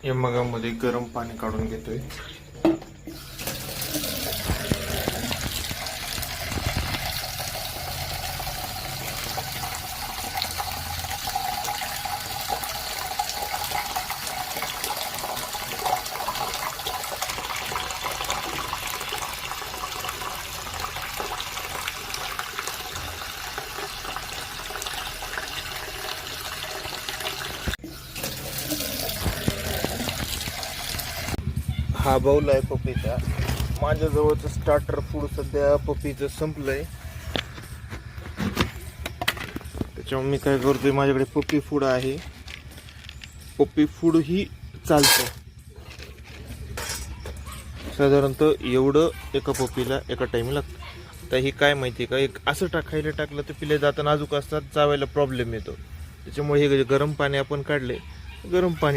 या मगामध्ये गरम पाणी काढून घेतोय. हा बाऊल आहे पपईचा. माझ्याजवळचं स्टार्टर फूड सध्या पपईचं संपलंय, त्याच्यामुळे मी काय करतोय, माझ्याकडे पपई फूड आहे. पपई फूड ही चालतं. साधारणतः एवढं एका पपईला एका टाइम लागतं. तर ही काय माहिती का, एक असं खायला टाकलं तर पिले जातं नाजूक असतात, चावायला प्रॉब्लेम येतो. त्याच्यामुळे हे गरम पाणी आपण काढले, गरम पाणी